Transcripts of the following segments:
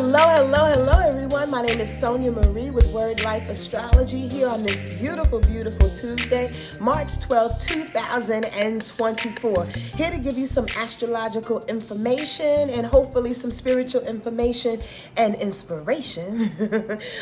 Hello, everyone. My name is Sonja Marie with Wordlife Astrology here on this beautiful Tuesday, March 12th, 2024. Here to give you some astrological information and hopefully some spiritual information and inspiration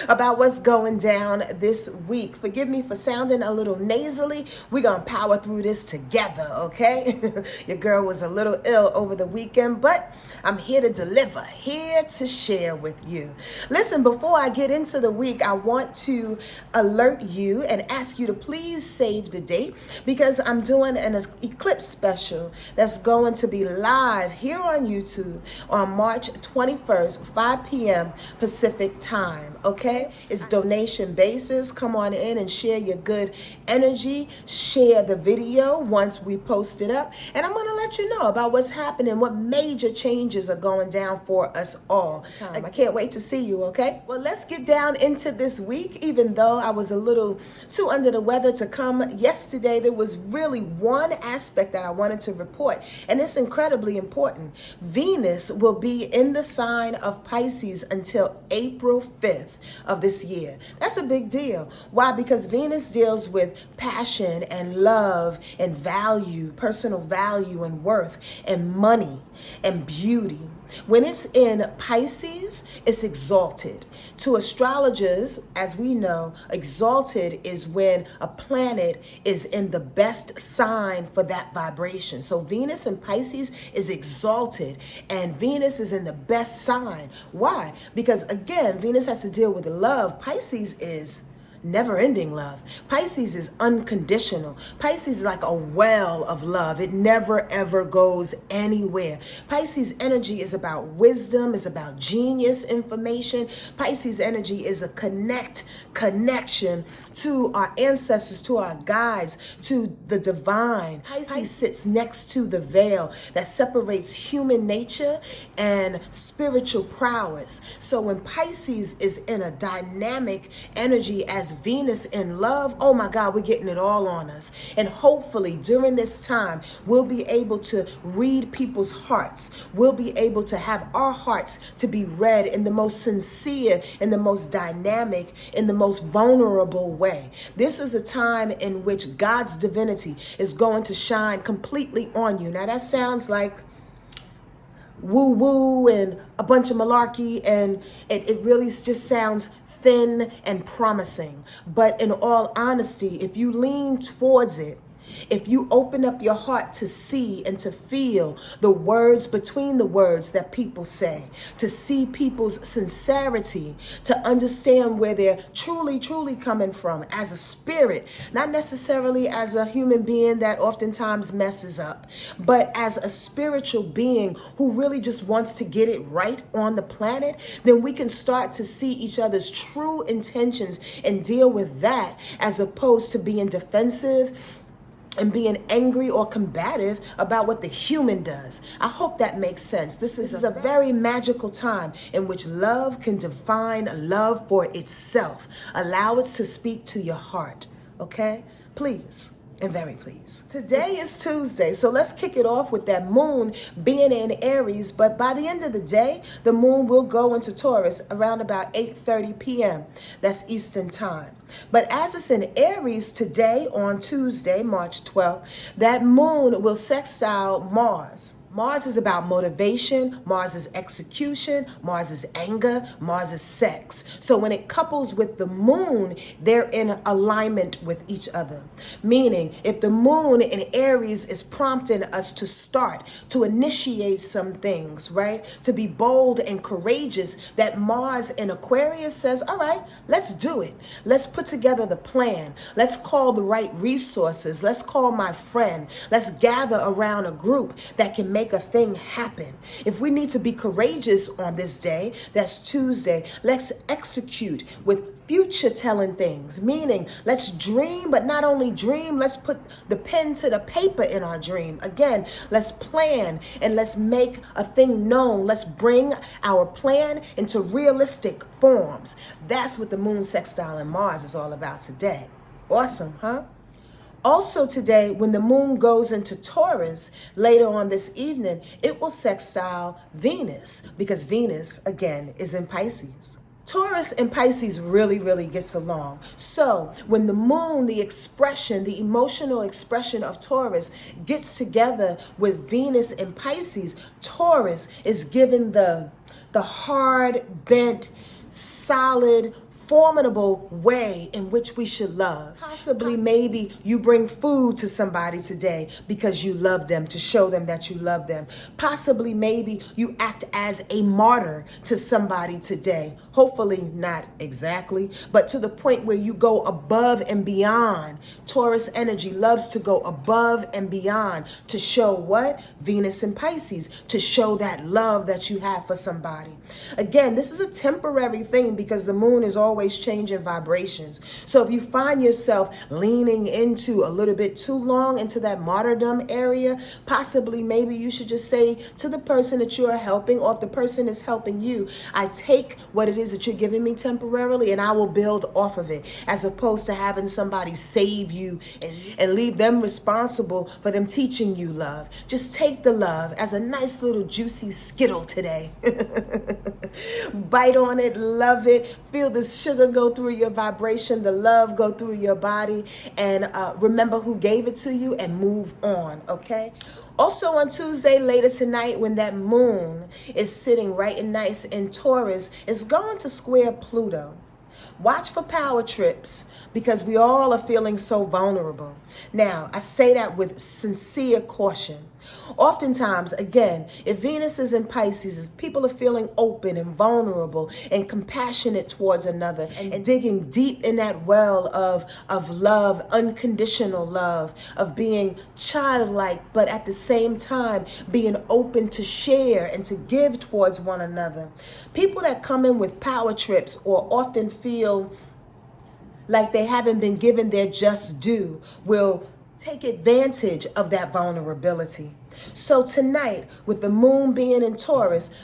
about what's going down this week. Forgive me for sounding a little nasally. We're going to power through this together, okay? Your girl was a little ill over the weekend, but I'm here to deliver, here to share with you. Listen, before I get into the week, I want to alert you and ask you to please save the date because I'm doing an eclipse special that's going to be live here on YouTube on March 21st, 5 p.m. Pacific time, okay? It's donation basis. Come on in and share your good energy. Share the video once we post it up. And I'm going to let you know about what's happening, what major changes are going down for us all. I can't wait to see you, okay? Well, let's get down into this week. Even though I was a little too under the weather to come yesterday, there was really one aspect that I wanted to report, and it's incredibly important. Venus will be in the sign of Pisces until April 5th of this year. That's a big deal. Why? Because Venus deals with passion and love and value, personal value and worth and money and beauty. When it's in Pisces, it's exalted. To astrologers, as we know, exalted is when a planet is in the best sign for that vibration. So Venus in Pisces is exalted, and Venus is in the best sign. Why? Because again, Venus has to deal with love. Pisces is never-ending love. Pisces is unconditional. Pisces is like a well of love. It never ever goes anywhere. Pisces energy is about wisdom, is about genius information. Pisces energy is a connection to our ancestors, to our guides, to the divine. Pisces sits next to the veil that separates human nature and spiritual prowess. So when Pisces is in a dynamic energy as Venus in love, oh my God, we're getting it all on us. And hopefully during this time, we'll be able to read people's hearts. We'll be able to have our hearts to be read in the most sincere, in the most dynamic, in the most vulnerable way. This is a time in which God's divinity is going to shine completely on you. Now that sounds like woo and a bunch of malarkey, and it really just sounds thin and promising. But in all honesty, if you lean towards it, if you open up your heart to see and to feel the words between the words that people say, to see people's sincerity, to understand where they're truly coming from as a spirit, not necessarily as a human being that oftentimes messes up, but as a spiritual being who really just wants to get it right on the planet, then we can start to see each other's true intentions and deal with that as opposed to being defensive and being angry or combative about what the human does. I hope that makes sense. This is a very magical time in which love can define love for itself. Allow it to speak to your heart, okay? Please. And very pleased. Today is Tuesday, so let's kick it off with that moon being in Aries. But by the end of the day, the moon will go into Taurus around about 8:30 p.m. That's Eastern time. But as it's in Aries today on Tuesday, March 12th, that moon will sextile Mars. Mars is about motivation, Mars is execution, Mars is anger, Mars is sex. So when it couples with the moon, they're in alignment with each other. Meaning, if the moon in Aries is prompting us to start, to initiate some things, right? To be bold and courageous, that Mars in Aquarius says, all right, let's do it. Let's put together the plan. Let's call the right resources. Let's call my friend. Let's gather around a group that can make a thing happen. If we need to be courageous on this day, that's Tuesday, let's execute with future telling things, meaning let's dream, but not only dream, let's put the pen to the paper in our dream. Again, let's plan and let's make a thing known. Let's bring our plan into realistic forms. That's what the moon sextile and Mars is all about today. Awesome, huh? Also today, when the moon goes into Taurus later on this evening, it will sextile Venus because Venus, again, is in Pisces. Taurus and Pisces really gets along. So when the moon, the expression, the emotional expression of Taurus gets together with Venus and Pisces, Taurus is given the hard, bent, solid, formidable way in which we should love. Possibly, maybe you bring food to somebody today because you love them, to show them that you love them. Possibly, maybe you act as a martyr to somebody today. Hopefully not exactly, but to the point where you go above and beyond. Taurus energy loves to go above and beyond to show what? Venus and Pisces, to show that love that you have for somebody. Again, this is a temporary thing because the moon is always changing vibrations. So if you find yourself leaning into a little bit too long into that martyrdom area, possibly maybe you should just say to the person that you are helping, or if the person is helping you, I take what it is that you're giving me temporarily and I will build off of it, as opposed to having somebody save you and leave them responsible for them teaching you love. Just take the love as a nice little juicy Skittle today. Bite on it, love it, feel the sugar go through your vibration, the love go through your body, and remember who gave it to you and move on, okay? Also on Tuesday, later tonight, when that moon is sitting right and nice in Taurus, it's going to square Pluto. Watch for power trips because we all are feeling so vulnerable. Now, I say that with sincere caution. Oftentimes, again, if Venus is in Pisces, if people are feeling open and vulnerable and compassionate towards another and digging deep in that well of love, unconditional love, of being childlike, but at the same time being open to share and to give towards one another. People that come in with power trips or often feel like they haven't been given their just due will take advantage of that vulnerability. So tonight, with the moon being in Taurus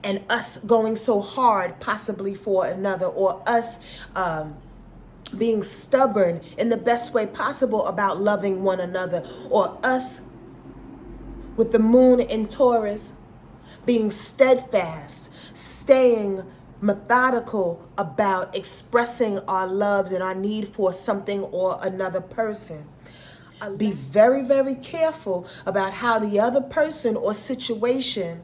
and us going so hard possibly for another, or us being stubborn in the best way possible about loving one another, or us with the moon in Taurus being steadfast, staying methodical about expressing our loves and our need for something or another person. Be very careful about how the other person or situation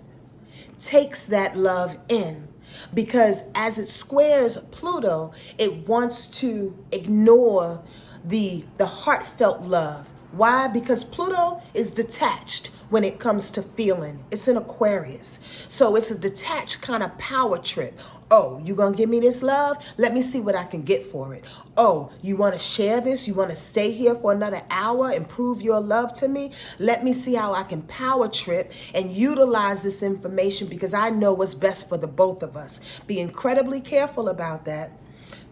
takes that love in, because as it squares Pluto, it wants to ignore the heartfelt love. Why? Because Pluto is detached when it comes to feeling. It's an Aquarius. So it's a detached kind of power trip. Oh, you gonna give me this love? Let me see what I can get for it. Oh, you wanna share this? You wanna stay here for another hour and prove your love to me? Let me see how I can power trip and utilize this information because I know what's best for the both of us. Be incredibly careful about that.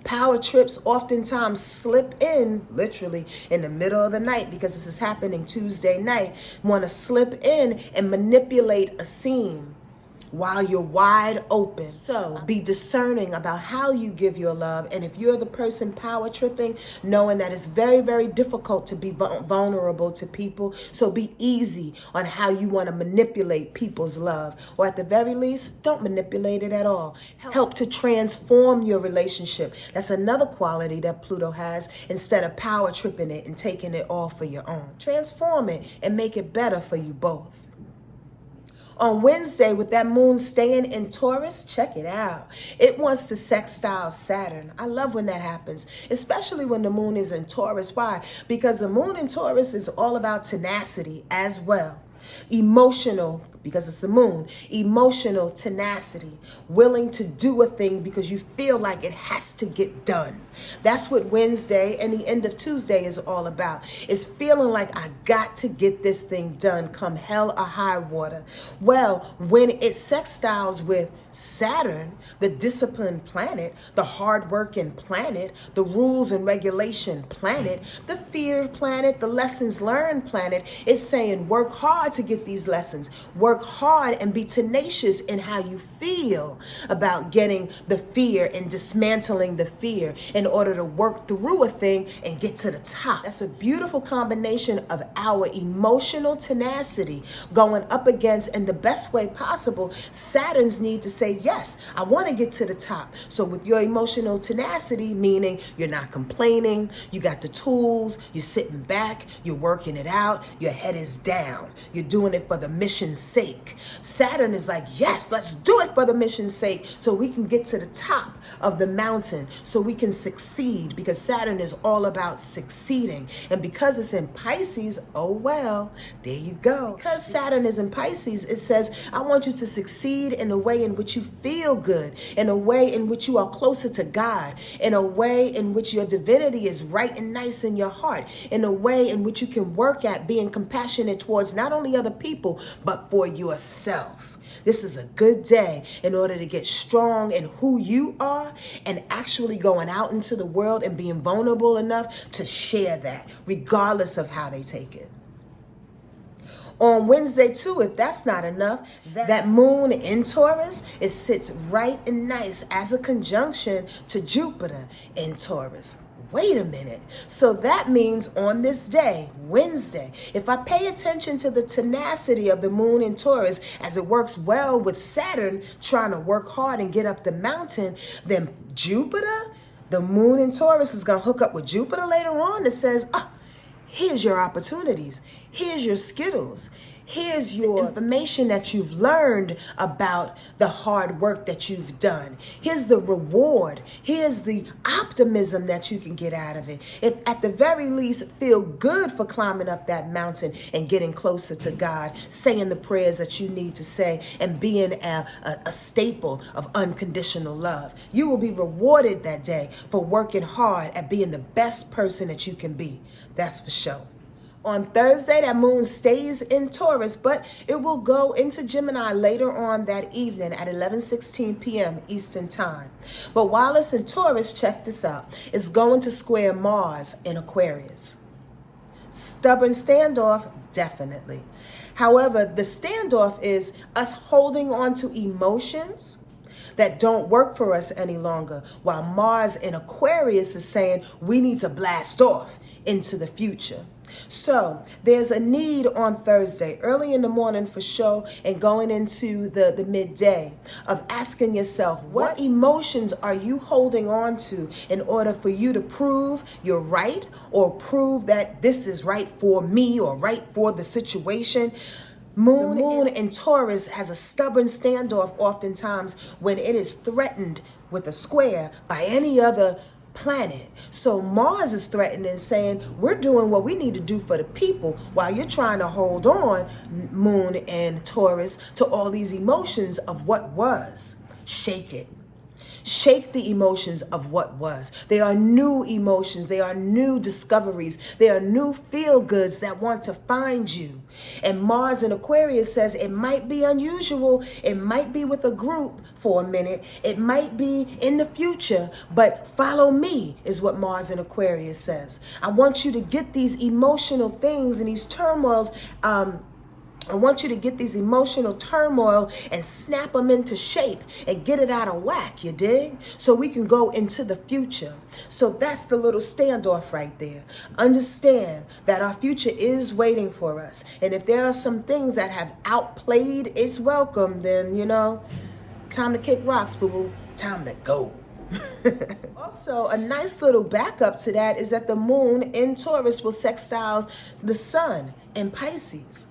Power trips oftentimes slip in, literally, in the middle of the night, because this is happening Tuesday night. Want to slip in and manipulate a scene while you're wide open. So be discerning about how you give your love. And if you're the person power tripping, knowing that it's very difficult to be vulnerable to people. So be easy on how you want to manipulate people's love. Or at the very least, don't manipulate it at all. Help to transform your relationship. That's another quality that Pluto has, instead of power tripping it and taking it all for your own. Transform it and make it better for you both. On Wednesday, with that moon staying in Taurus, check it out. It wants to sextile Saturn. I love when that happens, especially when the moon is in Taurus. Why? Because the moon in Taurus is all about tenacity as well. Emotional, because it's the moon, emotional tenacity, willing to do a thing because you feel like it has to get done. That's what Wednesday and the end of Tuesday is all about. It's feeling like I got to get this thing done, come hell or high water. Well, when it sextiles with Saturn, the disciplined planet, the hard-working planet, the rules and regulation planet, the fear planet, the lessons learned planet, is saying work hard to get these lessons. Work hard and be tenacious in how you feel about getting the fear and dismantling the fear in order to work through a thing and get to the top. That's a beautiful combination of our emotional tenacity going up against, in the best way possible, Saturn's need to say, yes, I want to get to the top. So with your emotional tenacity, meaning you're not complaining, you got the tools, you're sitting back, you're working it out, your head is down, you're doing it for the mission's sake. Saturn is like, yes, let's do it for the mission's sake so we can get to the top of the mountain, so we can succeed, because Saturn is all about succeeding. And because it's in Pisces, oh well, there you go. Because Saturn is in Pisces, it says, I want you to succeed in a way in which you feel good, in a way in which you are closer to God, in a way in which your divinity is right and nice in your heart, in a way in which you can work at being compassionate towards not only other people, but for yourself. This is a good day in order to get strong in who you are and actually going out into the world and being vulnerable enough to share that, regardless of how they take it. On Wednesday, too, if that's not enough, that moon in Taurus, it sits right and nice as a conjunction to Jupiter in Taurus. Wait a minute. So that means on this day, Wednesday, if I pay attention to the tenacity of the moon in Taurus as it works well with Saturn trying to work hard and get up the mountain, then Jupiter, the moon in Taurus, is going to hook up with Jupiter later on that says, here's your opportunities. Here's your Skittles. Here's your information that you've learned about the hard work that you've done. Here's the reward. Here's the optimism that you can get out of it. If at the very least, feel good for climbing up that mountain and getting closer to God, saying the prayers that you need to say, and being a staple of unconditional love. You will be rewarded that day for working hard at being the best person that you can be. That's for sure. On Thursday, that moon stays in Taurus, but it will go into Gemini later on that evening at 11:16 p.m. Eastern Time. But while it's in Taurus, check this out. It's going to square Mars in Aquarius. Stubborn standoff, definitely. However, the standoff is us holding on to emotions that don't work for us any longer, while Mars in Aquarius is saying we need to blast off into the future. So there's a need on Thursday, early in the morning for sure, and going into the midday, of asking yourself, what emotions are you holding on to in order for you to prove you're right, or prove that this is right for me or right for the situation? Moon in Taurus has a stubborn standoff oftentimes when it is threatened with a square by any other planet. So Mars is threatening, saying we're doing what we need to do for the people, while you're trying to hold on, Moon and Taurus, to all these emotions of what was. Shake it. Shake the emotions of what was. They are new emotions. They are new discoveries. They are new feel-goods that want to find you. And Mars in Aquarius says it might be unusual. It might be with a group for a minute. It might be in the future, but follow me is what Mars in Aquarius says. I want you to get these emotional things and these turmoils, I want you to get these emotional turmoil and snap them into shape and get it out of whack, you dig? So we can go into the future. So that's the little standoff right there. Understand that our future is waiting for us. And if there are some things that have outplayed its welcome, then, time to kick rocks, boo-boo. Time to go. Also, a nice little backup to that is that the moon in Taurus will sextile the sun in Pisces.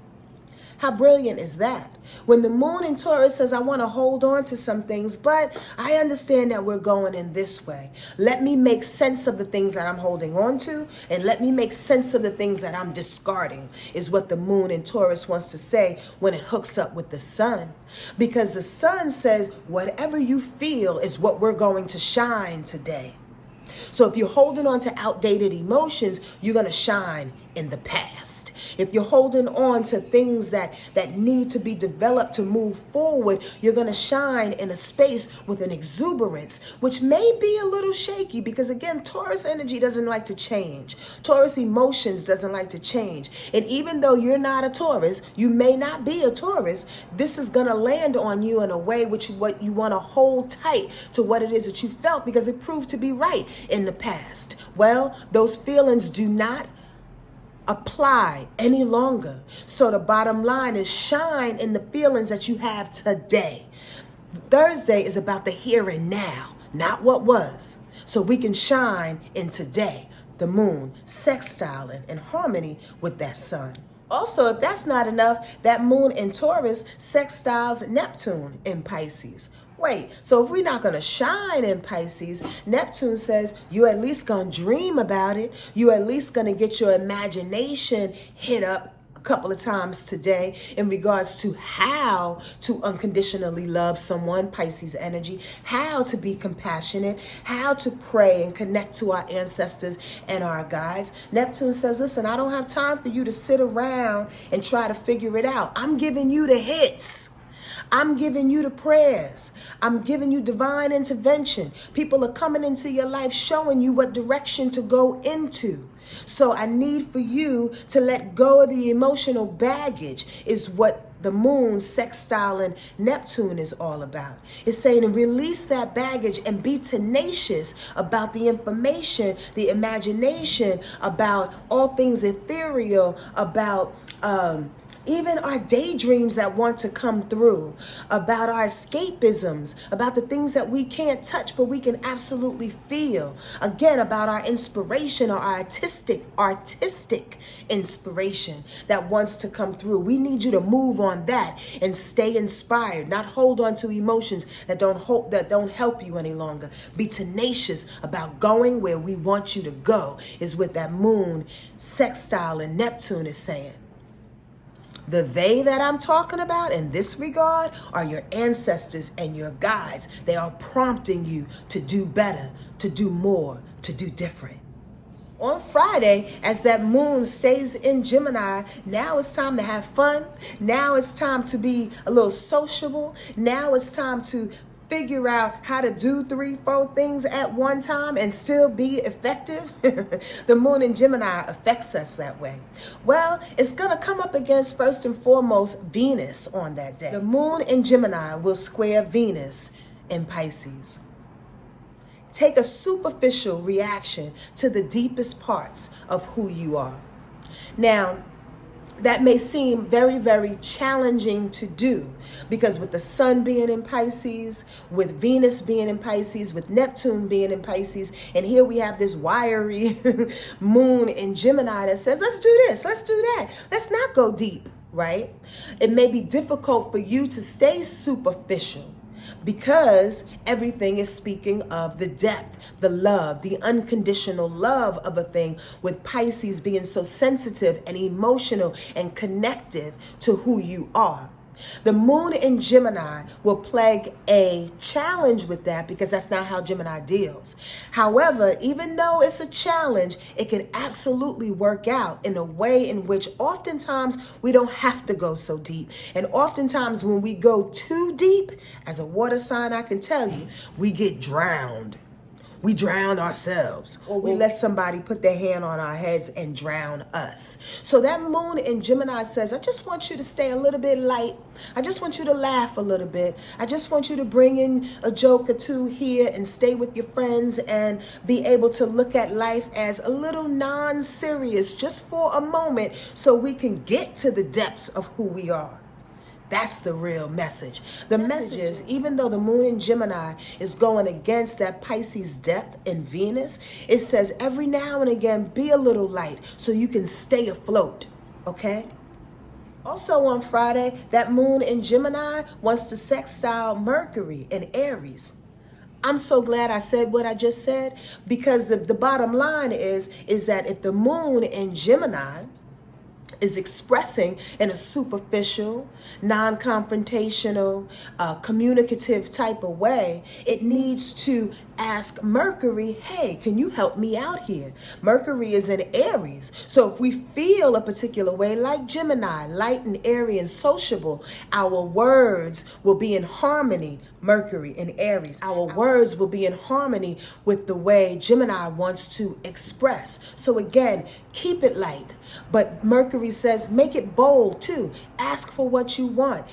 How brilliant is that? When the moon in Taurus says, I want to hold on to some things, but I understand that we're going in this way. Let me make sense of the things that I'm holding on to, and let me make sense of the things that I'm discarding, is what the moon in Taurus wants to say when it hooks up with the sun. Because the sun says, whatever you feel is what we're going to shine today. So if you're holding on to outdated emotions, you're going to shine in the past. If you're holding on to things that need to be developed to move forward, you're going to shine in a space with an exuberance, which may be a little shaky because, again, Taurus energy doesn't like to change. Taurus emotions doesn't like to change. And even though you're not a Taurus, you may not be a Taurus, this is going to land on you in a way which what you want to hold tight to what it is that you felt because it proved to be right in the past. Well, those feelings do not apply any longer. So the bottom line is shine in the feelings that you have today. Thursday is about the here and now, not what was. So we can shine in today. The moon sextiling in harmony with that sun. Also, if that's not enough, that moon in Taurus sextiles Neptune in Pisces. Wait, so if we're not going to shine in Pisces, Neptune says you at least going to dream about it. You at least going to get your imagination hit up a couple of times today in regards to how to unconditionally love someone, Pisces energy, how to be compassionate, how to pray and connect to our ancestors and our guides. Neptune says, listen, I don't have time for you to sit around and try to figure it out. I'm giving you the hits. I'm giving you the prayers. I'm giving you divine intervention. People are coming into your life showing you what direction to go into. So I need for you to let go of the emotional baggage is what the moon sextiling Neptune is all about. It's saying release that baggage and be tenacious about the information, the imagination, about all things ethereal, about even our daydreams that want to come through, about our escapisms, about the things that we can't touch but we can absolutely feel. Again, about our inspiration or our artistic inspiration that wants to come through. We need you to move on that and stay inspired, not hold on to emotions that don't help you any longer. Be tenacious about going where we want you to go, is what that moon sextile and Neptune is saying. The they that I'm talking about in this regard are your ancestors and your guides. They are prompting you to do better, to do more, to do different. On Friday, as that moon stays in Gemini, now it's time to have fun. Now it's time to be a little sociable. Now it's time to figure out how to do 3-4 things at one time and still be effective. The moon in Gemini affects us that way. Well, it's going to come up against, first and foremost, Venus on that day. The moon in Gemini will square Venus in Pisces. Take a superficial reaction to the deepest parts of who you are. Now, that may seem very, very challenging to do because with the sun being in Pisces, with Venus being in Pisces, with Neptune being in Pisces, and here we have this wiry moon in Gemini that says, let's do this, let's do that. Let's not go deep, right? It may be difficult for you to stay superficial because everything is speaking of the depth, the love, the unconditional love of a thing, with Pisces being so sensitive and emotional and connective to who you are. The moon in Gemini will plague a challenge with that because that's not how Gemini deals. However, even though it's a challenge, it can absolutely work out in a way in which oftentimes we don't have to go so deep. And oftentimes when we go too deep, as a water sign, I can tell you, we get drowned. We drown ourselves, or we let somebody put their hand on our heads and drown us. So that moon in Gemini says, I just want you to stay a little bit light. I just want you to laugh a little bit. I just want you to bring in a joke or two here and stay with your friends and be able to look at life as a little non-serious just for a moment so we can get to the depths of who we are. That's the real message. The message is, even though the moon in Gemini is going against that Pisces depth in Venus, it says every now and again, be a little light so you can stay afloat, okay? Also on Friday, that moon in Gemini wants to sextile Mercury in Aries. I'm so glad I said what I just said, because the bottom line is that if the moon in Gemini is expressing in a superficial, non-confrontational, communicative type of way, it needs to ask Mercury, hey, can you help me out here? Mercury is in Aries. So if we feel a particular way, like Gemini, light and airy and sociable, our words will be in harmony. Mercury in Aries. Our words will be in harmony with the way Gemini wants to express. So again, keep it light. But Mercury says, make it bold too. Ask for what you want.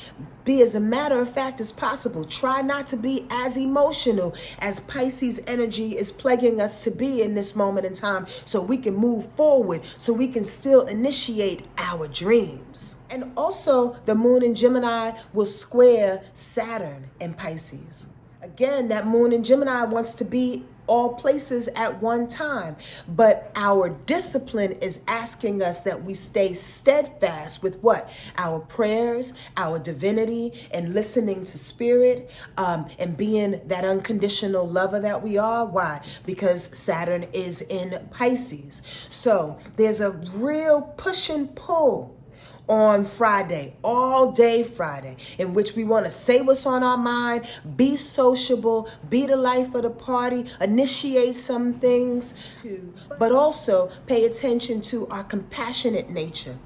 Be as a matter of fact as possible. Try not to be as emotional as Pisces energy is plaguing us to be in this moment in time, so we can move forward, so we can still initiate our dreams. And also, the moon in Gemini will square Saturn in Pisces. Again, that moon in Gemini wants to be all places at one time. But our discipline is asking us that we stay steadfast with what? Our prayers, our divinity, and listening to spirit, and being that unconditional lover that we are. Why? Because Saturn is in Pisces. So there's a real push and pull on Friday, all day Friday, in which we want to say what's on our mind, be sociable, be the life of the party, initiate some things, but also pay attention to our compassionate nature.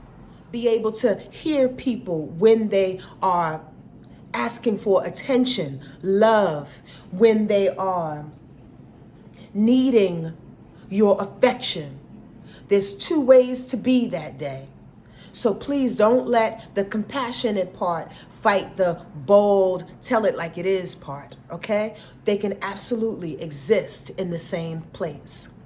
Be able to hear people when they are asking for attention, love, when they are needing your affection. There's two ways to be that day. So please don't let the compassionate part fight the bold, tell it like it is part, okay? They can absolutely exist in the same place.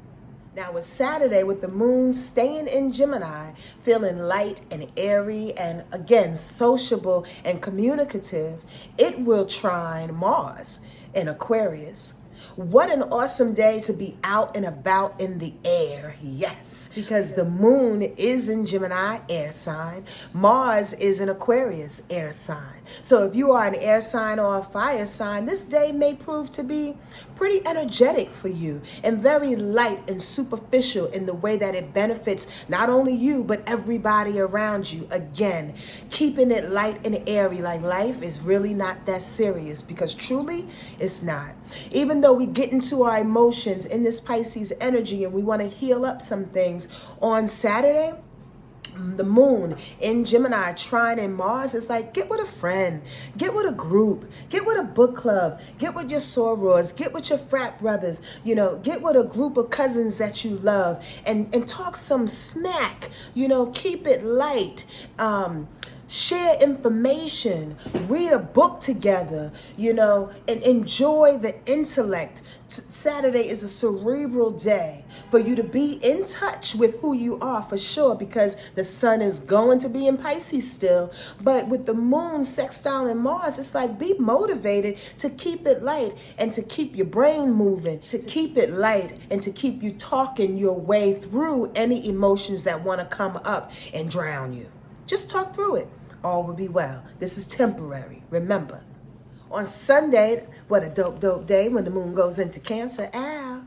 Now with Saturday, with the moon staying in Gemini, feeling light and airy and again, sociable and communicative, it will trine Mars in Aquarius. What an awesome day to be out and about in the air. Yes, because the moon is in Gemini, air sign. Mars is in Aquarius, air sign. So if you are an air sign or a fire sign, this day may prove to be pretty energetic for you and very light and superficial in the way that it benefits not only you, but everybody around you. Again, keeping it light and airy, like life is really not that serious, because truly it's not. Even though we get into our emotions in this Pisces energy and we want to heal up some things, on Saturday, the moon in Gemini trining Mars is like, get with a friend, get with a group, get with a book club, get with your sorors, get with your frat brothers, get with a group of cousins that you love and talk some smack, keep it light. Share information, read a book together, and enjoy the intellect. Saturday is a cerebral day for you to be in touch with who you are, for sure, because the sun is going to be in Pisces still. But with the moon sextile in Mars, it's like, be motivated to keep it light and to keep your brain moving, to keep it light and to keep you talking your way through any emotions that want to come up and drown you. Just talk through it. All will be well. This is temporary. Remember, on Sunday, what a dope day when the moon goes into Cancer. Ow.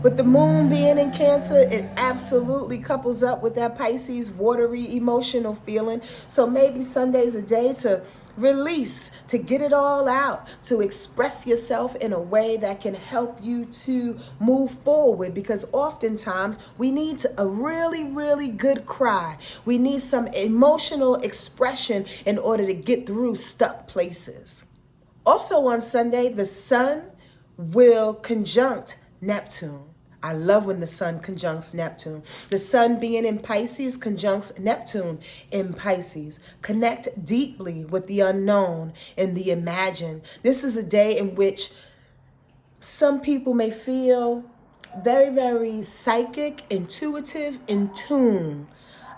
With the moon being in Cancer, it absolutely couples up with that Pisces watery emotional feeling. So maybe Sunday's a day to release, to get it all out, to express yourself in a way that can help you to move forward, because oftentimes we need a really, really good cry. We need some emotional expression in order to get through stuck places. Also on Sunday, the sun will conjunct Neptune. I love when the sun conjuncts Neptune. The sun being in Pisces conjuncts Neptune in Pisces. Connect deeply with the unknown and the imagined. This is a day in which some people may feel very, very psychic, intuitive, in tune.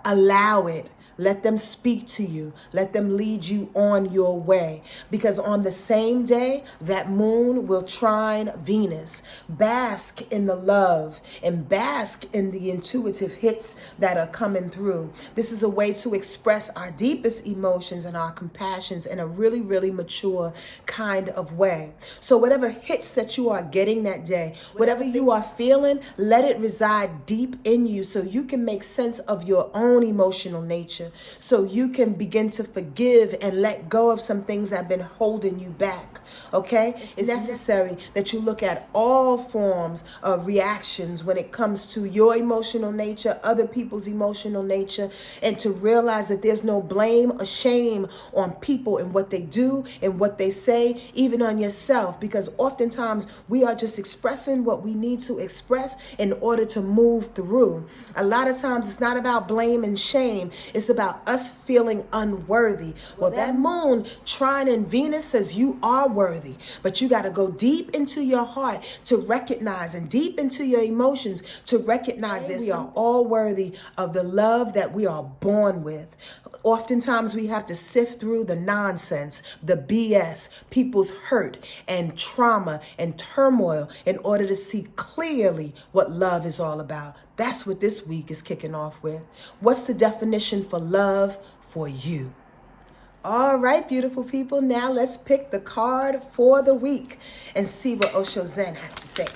Allow it. Let them speak to you. Let them lead you on your way. Because on the same day, that moon will trine Venus. Bask in the love and bask in the intuitive hits that are coming through. This is a way to express our deepest emotions and our compassions in a really, really mature kind of way. So whatever hits that you are getting that day, whatever you are feeling, let it reside deep in you so you can make sense of your own emotional nature nature so you can begin to forgive and let go of some things that have been holding you back. Okay? It's necessary that you look at all forms of reactions when it comes to your emotional nature, other people's emotional nature, and to realize that there's no blame or shame on people and what they do and what they say, even on yourself, because oftentimes we are just expressing what we need to express in order to move through. A lot of times it's not about blame and shame. It's about us feeling unworthy. Well, that moon trine in Venus says you are worthy, but you got to go deep into your heart to recognize, and deep into your emotions to recognize that we are all worthy of the love that we are born with. Oftentimes we have to sift through the nonsense, the BS, people's hurt and trauma and turmoil in order to see clearly what love is all about. That's what this week is kicking off with. What's the definition for love for you? All right, beautiful people. Now let's pick the card for the week and see what Osho Zen has to say.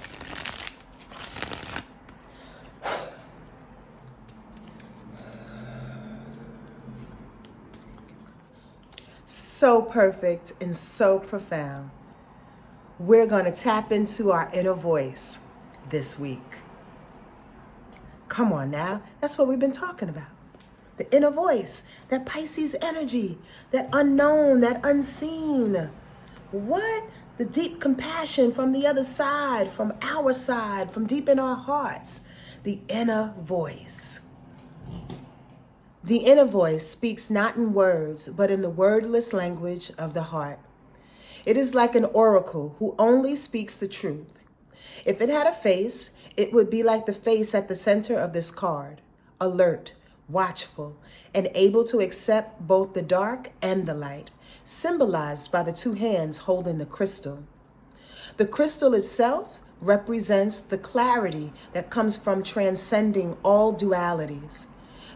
So perfect and so profound. We're going to tap into our inner voice this week. Come on now. That's what we've been talking about. The inner voice, that Pisces energy, that unknown, that unseen. What? The deep compassion from the other side, from our side, from deep in our hearts. The inner voice. The inner voice speaks not in words, but in the wordless language of the heart. It is like an oracle who only speaks the truth. If it had a face, it would be like the face at the center of this card, alert, watchful, and able to accept both the dark and the light, symbolized by the two hands holding the crystal. The crystal itself represents the clarity that comes from transcending all dualities.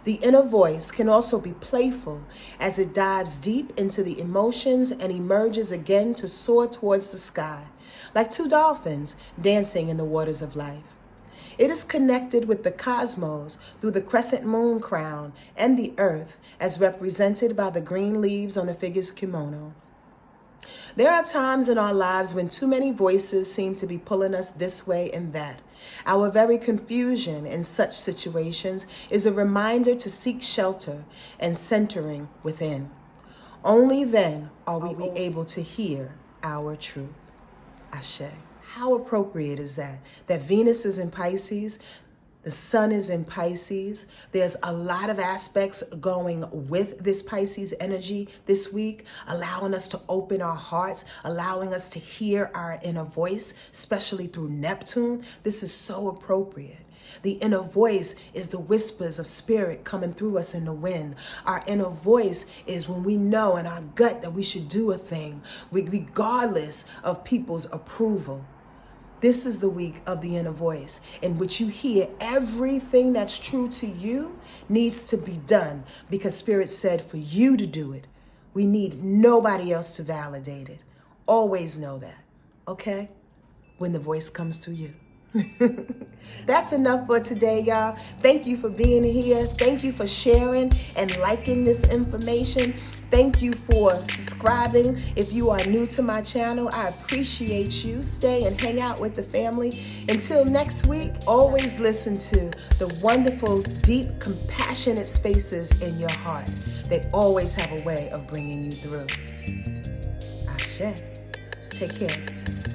The inner voice can also be playful as it dives deep into the emotions and emerges again to soar towards the sky, like two dolphins dancing in the waters of life. It is connected with the cosmos through the crescent moon crown and the earth as represented by the green leaves on the figure's kimono. There are times in our lives when too many voices seem to be pulling us this way and that. Our very confusion in such situations is a reminder to seek shelter and centering within. Only then are we able to hear our truth. Ashe. How appropriate is that? That Venus is in Pisces, the sun is in Pisces. There's a lot of aspects going with this Pisces energy this week, allowing us to open our hearts, allowing us to hear our inner voice, especially through Neptune. This is so appropriate. The inner voice is the whispers of spirit coming through us in the wind. Our inner voice is when we know in our gut that we should do a thing, regardless of people's approval. This is the week of the inner voice in which you hear everything that's true to you needs to be done because Spirit said for you to do it. We need nobody else to validate it. Always know that, okay? When the voice comes through you. That's enough for today, y'all. Thank you for being here. Thank you for sharing and liking this information. Thank you for subscribing. If you are new to my channel, I appreciate you. Stay and hang out with the family. Until next week, always listen to the wonderful, deep, compassionate spaces in your heart. They always have a way of bringing you through. Ashe. Take care.